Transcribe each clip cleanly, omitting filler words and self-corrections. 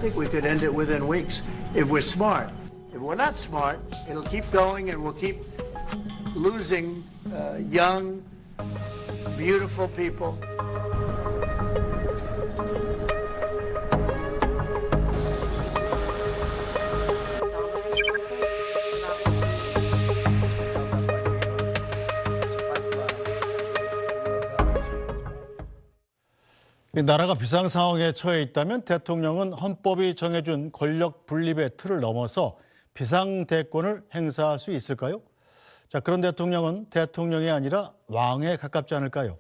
think we could end it within weeks if we're smart. If we're not smart, it'll keep going and we'll keep losing young, beautiful people. 나라가 비상 상황에 처해 있다면 대통령은 헌법이 정해준 권력 분립의 틀을 넘어서 비상대권을 행사할 수 있을까요? 자, 그런 대통령은 대통령이 아니라 왕에 가깝지 않을까요?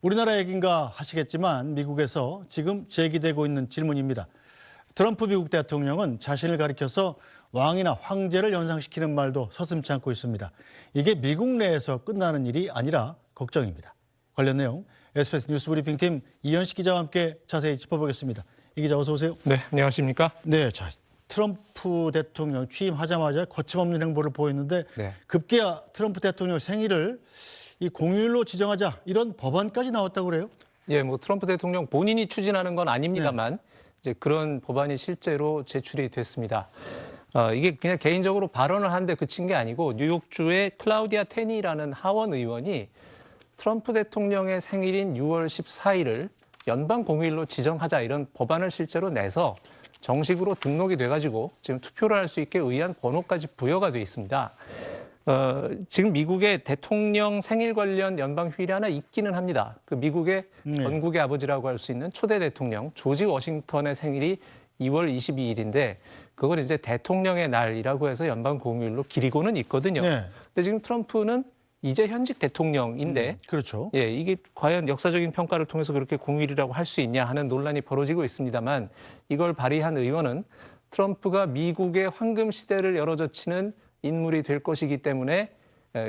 우리나라 얘기인가 하시겠지만 미국에서 지금 제기되고 있는 질문입니다. 트럼프 미국 대통령은 자신을 가리켜서 왕이나 황제를 연상시키는 말도 서슴지 않고 있습니다. 이게 미국 내에서 끝나는 일이 아니라 걱정입니다. 관련 내용 SBS 뉴스브리핑팀 이현식 기자와 함께 자세히 짚어보겠습니다. 이 기자 어서 오세요. 네, 안녕하십니까? 네, 자, 트럼프 대통령 취임하자마자 거침없는 행보를 보였는데 네. 급기야 트럼프 대통령 생일을 이 공휴일로 지정하자 이런 법안까지 나왔다고 그래요? 예, 뭐 트럼프 대통령 본인이 추진하는 건 아닙니다만 이제 그런 법안이 실제로 제출이 됐습니다. 이게 그냥 개인적으로 발언을 하는데 그친 게 아니고 뉴욕주의 클라우디아 테니라는 하원 의원이 트럼프 대통령의 생일인 6월 14일을 연방 공휴일로 지정하자 이런 법안을 실제로 내서 정식으로 등록이 돼가지고 지금 투표를 할 수 있게 의한 번호까지 부여가 돼 있습니다. 지금 미국의 대통령 생일 관련 연방 휴일이 하나 있기는 합니다. 그 미국의 전국의 아버지라고 할 수 있는 초대 대통령 조지 워싱턴의 생일이 2월 22일인데 그걸 이제 대통령의 날이라고 해서 연방 공휴일로 기리고는 있거든요. 네. 근데 지금 트럼프는 이제 현직 대통령인데 그렇죠. 예, 이게 과연 역사적인 평가를 통해서 그렇게 공휴일이라고 할 수 있냐 하는 논란이 벌어지고 있습니다만 이걸 발의한 의원은 트럼프가 미국의 황금 시대를 열어젖히는 인물이 될 것이기 때문에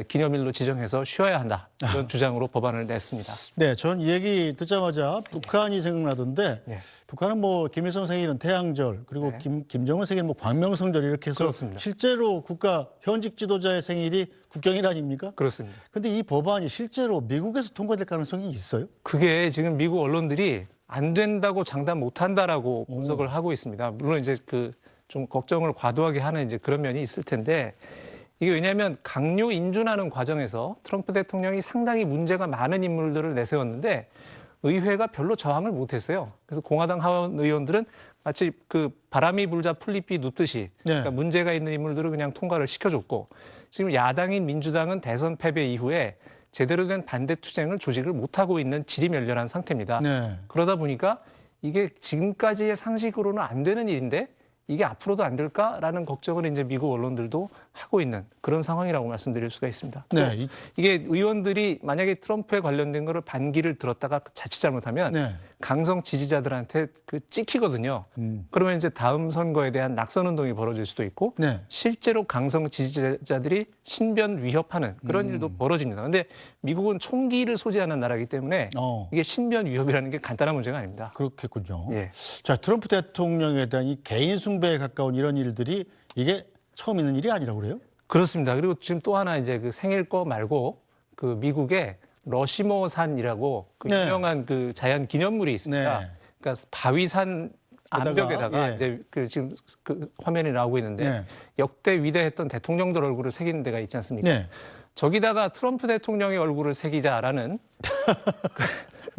기념일로 지정해서 쉬어야 한다. 이런 주장으로 법안을 냈습니다. 네, 전 이 얘기 듣자마자 북한이 생각나던데 네. 북한은 뭐 김일성 생일은 태양절 그리고 네. 김정은 생일은 뭐 광명성절 이렇게 해서 그렇습니다. 실제로 국가 현직 지도자의 생일이 국경일 아닙니까? 그렇습니다. 근데 이 법안이 실제로 미국에서 통과될 가능성이 있어요? 그게 지금 미국 언론들이 안 된다고 장담 못 한다라고 분석을 하고 있습니다. 물론 이제 그 좀 걱정을 과도하게 하는 이제 그런 면이 있을 텐데 이게 왜냐하면 강요 인준하는 과정에서 트럼프 대통령이 상당히 문제가 많은 인물들을 내세웠는데 의회가 별로 저항을 못했어요. 그래서 공화당 하원 의원들은 마치 그 바람이 불자 풀잎이 눕듯이 그러니까 문제가 있는 인물들을 그냥 통과를 시켜줬고 지금 야당인 민주당은 대선 패배 이후에 제대로 된 반대 투쟁을 조직을 못하고 있는 지리멸렬한 상태입니다. 네. 그러다 보니까 이게 지금까지의 상식으로는 안 되는 일인데 이게 앞으로도 안 될까라는 걱정을 이제 미국 언론들도 하고 있는 그런 상황이라고 말씀드릴 수가 있습니다. 네. 이게 의원들이 만약에 트럼프에 관련된 거를 반기를 들었다가 자칫 잘못하면 네. 강성 지지자들한테 그 찍히거든요. 그러면 이제 다음 선거에 대한 낙선 운동이 벌어질 수도 있고 네. 실제로 강성 지지자들이 신변 위협하는 그런 일도 벌어집니다. 그런데 미국은 총기를 소지하는 나라이기 때문에 이게 신변 위협이라는 게 간단한 문제가 아닙니다. 그렇겠군요. 예. 자, 트럼프 대통령에 대한 이 개인 숭배에 가까운 이런 일들이 이게 처음 있는 일이 아니라고 그래요? 그렇습니다. 그리고 지금 또 하나 이제 그 생일 거 말고 그 미국의 러시모 산이라고 그 네. 유명한 그 자연 기념물이 있습니다. 네. 그러니까 바위산 암벽에다가 예. 이제 그 지금 그 화면이 나오고 있는데 네. 역대 위대했던 대통령들 얼굴을 새기는 데가 있지 않습니까? 네. 저기다가 트럼프 대통령의 얼굴을 새기자라는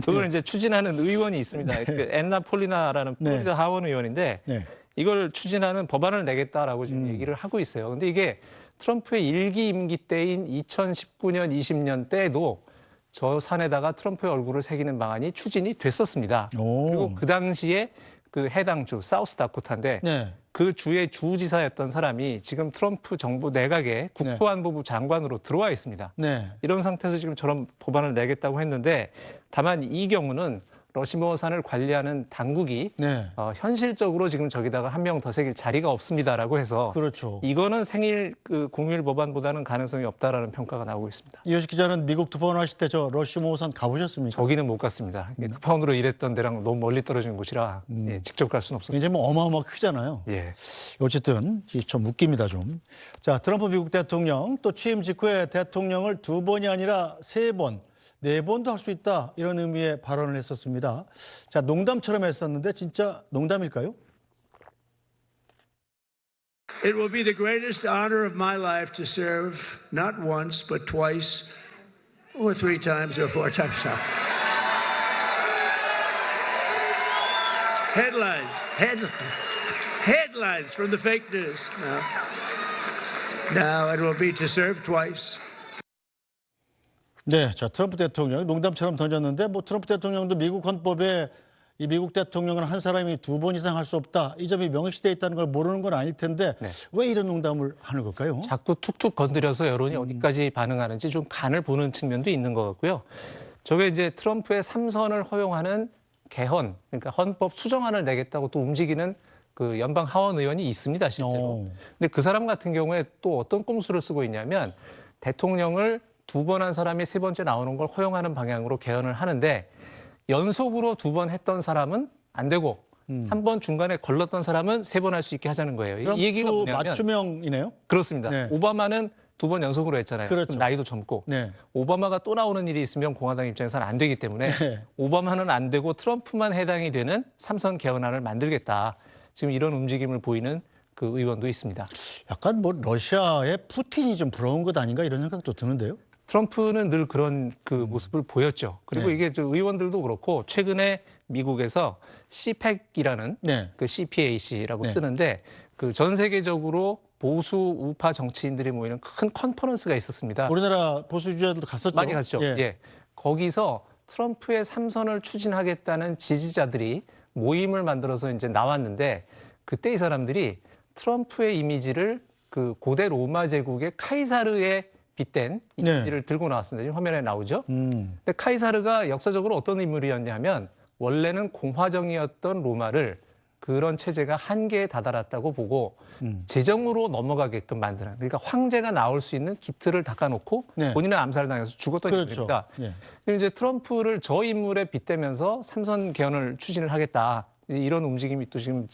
그걸 이제 추진하는 의원이 있습니다. 그 앤나 폴리나라는 플로리다 하원 의원인데 네. 이걸 추진하는 법안을 내겠다라고 지금 얘기를 하고 있어요. 근데 이게 트럼프의 일기 임기 때인 2019년, 20년 때에도 저 산에다가 트럼프의 얼굴을 새기는 방안이 추진이 됐었습니다. 그리고 그 당시에 그 해당 주 사우스다코타인데 네. 그 주의 주지사였던 사람이 지금 트럼프 정부 내각의 국토안보부 장관으로 들어와 있습니다. 네. 이런 상태에서 지금 저런 법안을 내겠다고 했는데 다만 이 경우는 러시모산을 관리하는 당국이 네. 현실적으로 지금 저기다가 한 명 더 새길 자리가 없습니다라고 해서 그렇죠. 이거는 생일 그 공휴일 법안보다는 가능성이 없다라는 평가가 나오고 있습니다. 이효식 기자는 미국 특파원 하실 때 저 러시모산 가보셨습니까? 저기는 못 갔습니다. 특파원으로 일했던 데랑 너무 멀리 떨어진 곳이라 예, 직접 갈 수는 없었습니다. 이제 뭐 어마어마하게 크잖아요. 예. 어쨌든 좀 웃깁니다 좀. 자, 트럼프 미국 대통령 또 취임 직후에 대통령을 2번이 아니라 3번, 4번도 할 수 있다 이런 의미의 발언을 했었습니다. 자, 농담처럼 했었는데 진짜 농담일까요? It will be the greatest honor of my life to serve not once, but twice, or 3 times, or 4 times. No. Headlines from the fake news. No, it will be to serve twice. 네, 자 트럼프 대통령 농담처럼 던졌는데 뭐 트럼프 대통령도 미국 헌법에 이 미국 대통령은 한 사람이 2번 이상 할 수 없다. 이 점이 명시되어 있다는 걸 모르는 건 아닐 텐데 왜 이런 농담을 하는 걸까요? 자꾸 툭툭 건드려서 여론이 어디까지 반응하는지 좀 간을 보는 측면도 있는 것 같고요. 저게 이제 트럼프의 3선을 허용하는 개헌, 그러니까 헌법 수정안을 내겠다고 또 움직이는 그 연방 하원 의원이 있습니다, 실제로. 근데 그 사람 같은 경우에 또 어떤 꼼수를 쓰고 있냐면 대통령을 2번 한 사람이 3번째 나오는 걸 허용하는 방향으로 개헌을 하는데 연속으로 2번 했던 사람은 안 되고 한 번 중간에 걸렀던 사람은 3번 할 수 있게 하자는 거예요. 이 얘기가 뭐냐면 맞춤형이네요. 그렇습니다. 네. 오바마는 2번 연속으로 했잖아요. 그렇죠. 그럼 나이도 젊고 네. 오바마가 또 나오는 일이 있으면 공화당 입장에서는 안 되기 때문에 네. 오바마는 안 되고 트럼프만 해당이 되는 3선 개헌안을 만들겠다. 지금 이런 움직임을 보이는 그 의원도 있습니다. 약간 뭐 러시아의 푸틴이 좀 부러운 것 아닌가 이런 생각도 드는데요. 트럼프는 늘 그런 그 모습을 보였죠. 그리고 네. 이게 저 의원들도 그렇고 최근에 미국에서 CPAC이라는 네. 그 CPAC라고 네. 쓰는데 그 전 세계적으로 보수 우파 정치인들이 모이는 큰 컨퍼런스가 있었습니다. 우리나라 보수주의자들도 갔었죠. 많이 갔죠. 예. 예. 거기서 트럼프의 3선을 추진하겠다는 지지자들이 모임을 만들어서 이제 나왔는데 그때 이 사람들이 트럼프의 이미지를 그 고대 로마 제국의 카이사르에 빗댄 이미지를 들고 나왔습니다. 지금 화면에 나오죠. 근데 카이사르가 역사적으로 어떤 인물이었냐면 원래는 공화정이었던 로마를 그런 체제가 한계에 다다랐다고 보고 제정으로 넘어가게끔 만드는 그러니까 황제가 나올 수 있는 기틀을 닦아놓고 네. 본인은 암살당해서 죽었던 그렇죠. 인물입니다. 예. 그리고 이제 트럼프를 저 인물에 빗대면서 3선 개헌을 추진을 하겠다. 이런 움직임이 또 지금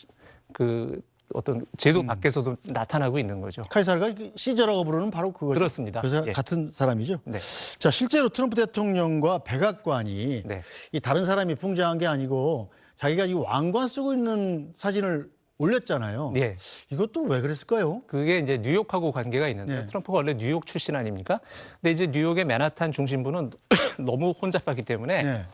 그 어떤 제도 밖에서도 나타나고 있는 거죠. 카이사르가 시저라고 부르는 바로 그거죠. 그렇습니다. 그래서 예. 같은 사람이죠. 네. 자, 실제로 트럼프 대통령과 백악관이 네. 이 다른 사람이 풍자한 게 아니고 자기가 이 왕관 쓰고 있는 사진을 올렸잖아요. 예. 이것도 왜 그랬을까요? 그게 이제 뉴욕하고 관계가 있는데 네. 트럼프가 원래 뉴욕 출신 아닙니까? 근데 이제 뉴욕의 맨하탄 중심부는 너무 혼잡하기 때문에 네.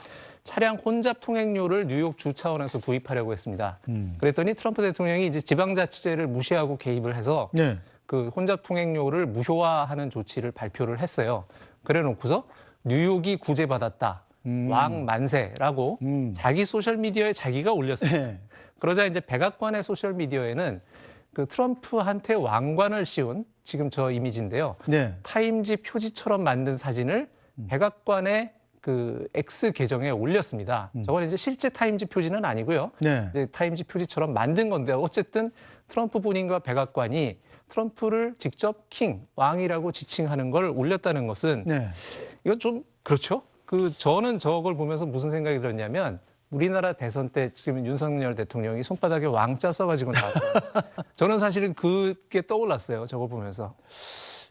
차량 혼잡 통행료를 뉴욕 주 차원에서 도입하려고 했습니다. 그랬더니 트럼프 대통령이 이제 지방자치제를 무시하고 개입을 해서 네. 그 혼잡 통행료를 무효화하는 조치를 발표를 했어요. 그래놓고서 뉴욕이 구제받았다. 왕 만세라고 자기 소셜 미디어에 자기가 올렸어요. 네. 그러자 이제 백악관의 소셜 미디어에는 그 트럼프한테 왕관을 씌운 지금 저 이미지인데요. 네. 타임지 표지처럼 만든 사진을 백악관의 그 X 계정에 올렸습니다. 저건 이제 실제 타임지 표지는 아니고요. 네. 이제 타임지 표지처럼 만든 건데 어쨌든 트럼프 본인과 백악관이 트럼프를 직접 킹, 왕이라고 지칭하는 걸 올렸다는 것은 네. 이건 좀 그렇죠. 그 저는 저걸 보면서 무슨 생각이 들었냐면 우리나라 대선 때 지금 윤석열 대통령이 손바닥에 왕자 써가지고 나왔어요. 저는 사실은 그게 떠올랐어요. 저걸 보면서.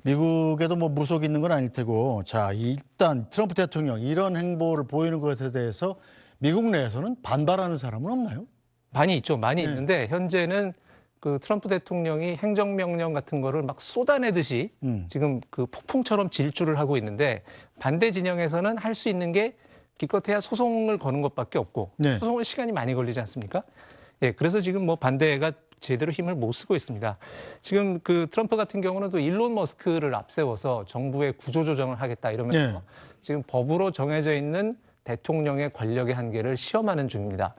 미국에도 뭐 무속이 있는 건 아닐 테고, 자, 일단 트럼프 대통령 이런 행보를 보이는 것에 대해서 미국 내에서는 반발하는 사람은 없나요? 많이 있죠. 많이 네. 있는데 현재는 그 트럼프 대통령이 행정명령 같은 거를 막 쏟아내듯이 지금 그 폭풍처럼 질주를 하고 있는데 반대 진영에서는 할 수 있는 게 기껏해야 소송을 거는 것밖에 없고 네. 소송은 시간이 많이 걸리지 않습니까? 예, 그래서 지금 뭐 반대가 제대로 힘을 못 쓰고 있습니다. 지금 그 트럼프 같은 경우는 또 일론 머스크를 앞세워서 정부의 구조조정을 하겠다 이러면서 네. 지금 법으로 정해져 있는 대통령의 권력의 한계를 시험하는 중입니다.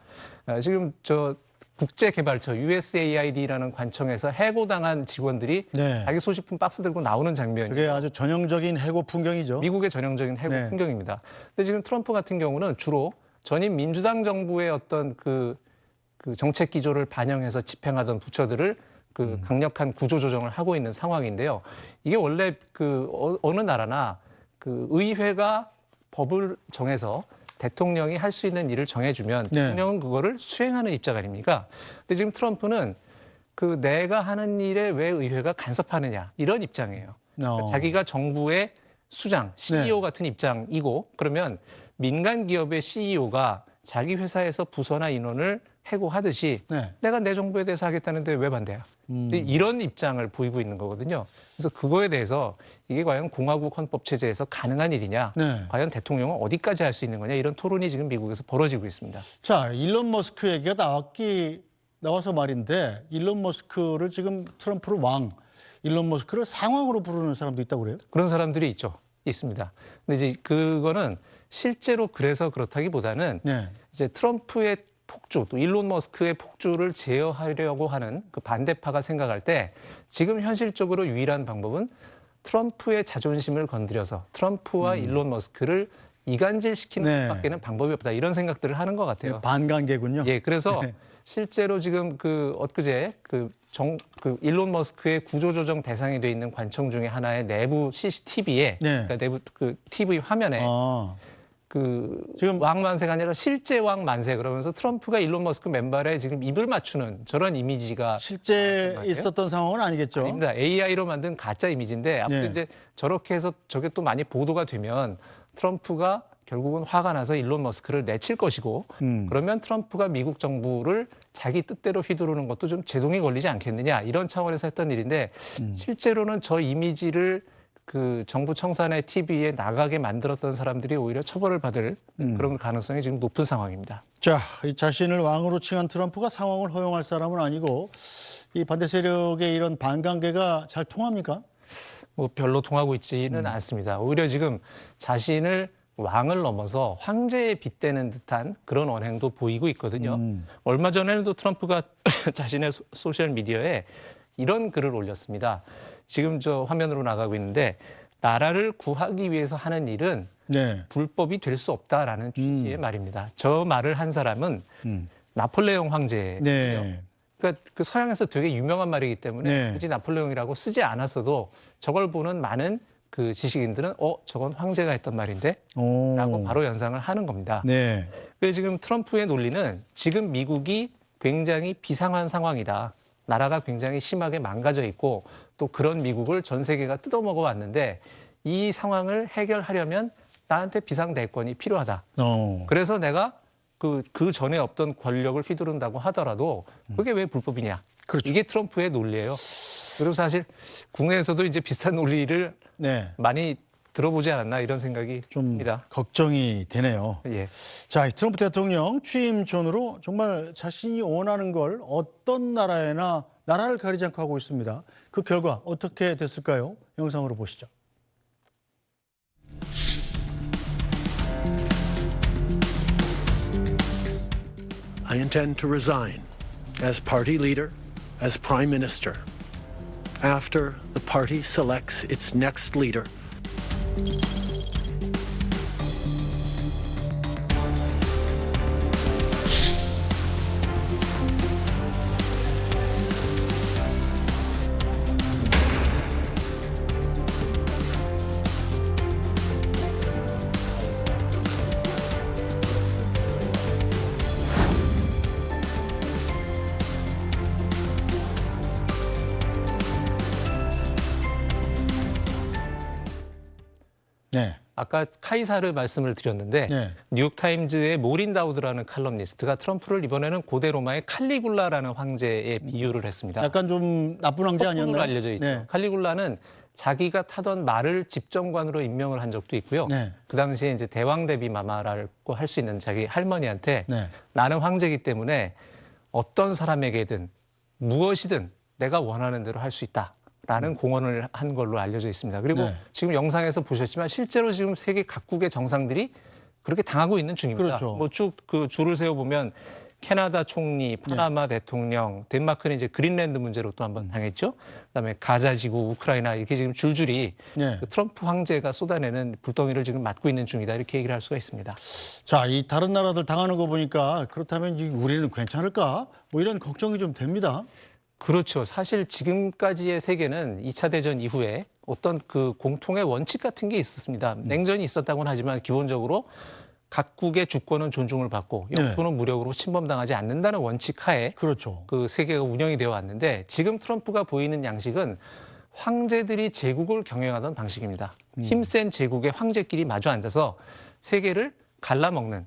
지금 저 국제개발처 USAID라는 관청에서 해고당한 직원들이 네. 자기 소지품 박스 들고 나오는 장면이 그게 아주 전형적인 해고 풍경이죠. 미국의 전형적인 해고 네. 풍경입니다. 근데 지금 트럼프 같은 경우는 주로 전임 민주당 정부의 어떤 그 정책 기조를 반영해서 집행하던 부처들을 그 강력한 구조 조정을 하고 있는 상황인데요. 이게 원래 그 어느 나라나 그 의회가 법을 정해서 대통령이 할 수 있는 일을 정해주면 네. 대통령은 그거를 수행하는 입장 아닙니까? 근데 지금 트럼프는 그 내가 하는 일에 왜 의회가 간섭하느냐 이런 입장이에요. 그러니까 자기가 정부의 수장, CEO 네. 같은 입장이고 그러면 민간 기업의 CEO가 자기 회사에서 부서나 인원을 해고하듯이 네. 내가 내 정부에 대해서 하겠다는데 왜 반대야? 이런 입장을 보이고 있는 거거든요. 그래서 그거에 대해서 이게 과연 공화국 헌법 체제에서 가능한 일이냐? 네. 과연 대통령은 어디까지 할 수 있는 거냐? 이런 토론이 지금 미국에서 벌어지고 있습니다. 자, 일론 머스크 얘기가 나와서 말인데 일론 머스크를 지금 트럼프를 일론 머스크를 상왕으로 부르는 사람도 있다고 그래요? 그런 사람들이 있습니다. 근데 이제 그거는 실제로 그래서 그렇다기보다는 네. 이제 트럼프의 폭주, 또 일론 머스크의 폭주를 제어하려고 하는 그 반대파가 생각할 때 지금 현실적으로 유일한 방법은 트럼프의 자존심을 건드려서 트럼프와 일론 머스크를 이간질시키는 네. 것밖에는 방법이 없다. 이런 생각들을 하는 것 같아요. 반관계군요. 예, 그래서 네. 실제로 지금 엊그제 일론 머스크의 구조조정 대상이 돼 있는 관청 중에 하나의 내부 CCTV에 네. 그러니까 내부 그 TV 화면에 지금 왕 만세가 아니라 실제 왕 만세 그러면서 트럼프가 일론 머스크 맨발에 지금 입을 맞추는 저런 이미지가 실제 있었던 상황은 아니겠죠? 아닙니다. AI로 만든 가짜 이미지인데 아무튼 네. 이제 저렇게 해서 저게 또 많이 보도가 되면 트럼프가 결국은 화가 나서 일론 머스크를 내칠 것이고 그러면 트럼프가 미국 정부를 자기 뜻대로 휘두르는 것도 좀 제동이 걸리지 않겠느냐 이런 차원에서 했던 일인데 실제로는 저 이미지를 그 정부 청산의 TV에 나가게 만들었던 사람들이 오히려 처벌을 받을 그런 가능성이 지금 높은 상황입니다. 자, 이 자신을 왕으로 칭한 트럼프가 상황을 허용할 사람은 아니고 이 반대 세력의 이런 반관계가 잘 통합니까? 뭐 별로 통하고 있지는 않습니다. 오히려 지금 자신을 왕을 넘어서 황제에 빗대는 듯한 그런 언행도 보이고 있거든요. 얼마 전에도 트럼프가 자신의 소셜 미디어에 이런 글을 올렸습니다. 지금 저 화면으로 나가고 있는데 나라를 구하기 위해서 하는 일은 네. 불법이 될 수 없다라는 취지의 말입니다. 저 말을 한 사람은 나폴레옹 황제예요. 네. 그러니까 그 서양에서 되게 유명한 말이기 때문에 네. 굳이 나폴레옹이라고 쓰지 않았어도 저걸 보는 많은 그 지식인들은 저건 황제가 했던 말인데 라고 바로 연상을 하는 겁니다. 네. 그래서 지금 트럼프의 논리는 지금 미국이 굉장히 비상한 상황이다. 나라가 굉장히 심하게 망가져 있고 또 그런 미국을 전 세계가 뜯어먹어 왔는데 이 상황을 해결하려면 나한테 비상대권이 필요하다. 그래서 내가 그 전에 없던 권력을 휘두른다고 하더라도 그게 왜 불법이냐. 그렇죠. 이게 트럼프의 논리예요. 그리고 사실 국내에서도 이제 비슷한 논리를 네. 많이 들어보지 않았나 이런 생각이 좀 듭니다. 걱정이 되네요. 예. 자, 트럼프 대통령 취임 전으로 정말 자신이 원하는 걸 어떤 나라를 가리지 않고 하고 있습니다. 그 결과 어떻게 됐을까요? 영상으로 보시죠. I intend to resign as party leader, as prime minister, after the party selects its next leader. 네. 아까 카이사르 말씀을 드렸는데 네. 뉴욕타임즈의 모린 다우드라는 칼럼니스트가 트럼프를 이번에는 고대 로마의 칼리굴라라는 황제에 비유를 했습니다. 약간 좀 나쁜 황제 폭군으로 아니었나요? 알려져 있죠. 네. 칼리굴라는 자기가 타던 말을 집정관으로 임명을 한 적도 있고요. 네. 그 당시에 이제 대왕 대비 마마라고 할 수 있는 자기 할머니한테 네. 나는 황제이기 때문에 어떤 사람에게든 무엇이든 내가 원하는 대로 할 수 있다. 라는 공언을 한 걸로 알려져 있습니다. 그리고 네. 지금 영상에서 보셨지만 실제로 지금 세계 각국의 정상들이 그렇게 당하고 있는 중입니다. 그렇죠. 뭐 쭉 그 줄을 세워 보면 캐나다 총리, 파나마 대통령, 덴마크는 이제 그린랜드 문제로 또 한번 당했죠. 그다음에 가자 지구, 우크라이나 이렇게 지금 줄줄이 네. 그 트럼프 황제가 쏟아내는 불덩이를 지금 맞고 있는 중이다 이렇게 얘기를 할 수가 있습니다. 자, 이 다른 나라들 당하는 거 보니까 그렇다면 우리는 괜찮을까? 뭐 이런 걱정이 좀 됩니다. 그렇죠. 사실 지금까지의 세계는 2차 대전 이후에 어떤 그 공통의 원칙 같은 게 있었습니다. 냉전이 있었다고는 하지만 기본적으로 각국의 주권은 존중을 받고 영토는 무력으로 침범당하지 않는다는 원칙 하에 그렇죠. 그 세계가 운영이 되어 왔는데 지금 트럼프가 보이는 양식은 황제들이 제국을 경영하던 방식입니다. 힘센 제국의 황제끼리 마주 앉아서 세계를 갈라먹는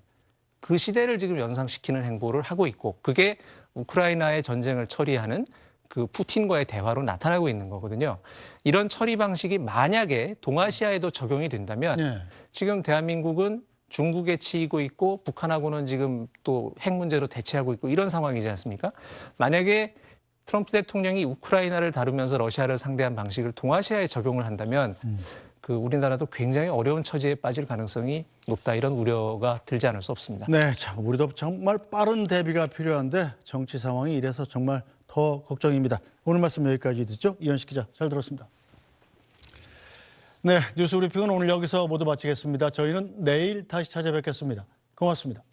그 시대를 지금 연상시키는 행보를 하고 있고 그게 우크라이나의 전쟁을 처리하는 그 푸틴과의 대화로 나타나고 있는 거거든요. 이런 처리 방식이 만약에 동아시아에도 적용이 된다면 네. 지금 대한민국은 중국에 치이고 있고 북한하고는 지금 또 핵 문제로 대치하고 있고 이런 상황이지 않습니까? 만약에 트럼프 대통령이 우크라이나를 다루면서 러시아를 상대한 방식을 동아시아에 적용을 한다면 그 우리나라도 굉장히 어려운 처지에 빠질 가능성이 높다 이런 우려가 들지 않을 수 없습니다. 네, 참 우리도 정말 빠른 대비가 필요한데 정치 상황이 이래서 정말 더 걱정입니다. 오늘 말씀 여기까지 듣죠. 이현식 기자 잘 들었습니다. 네, 뉴스 브리핑은 오늘 여기서 모두 마치겠습니다. 저희는 내일 다시 찾아뵙겠습니다. 고맙습니다.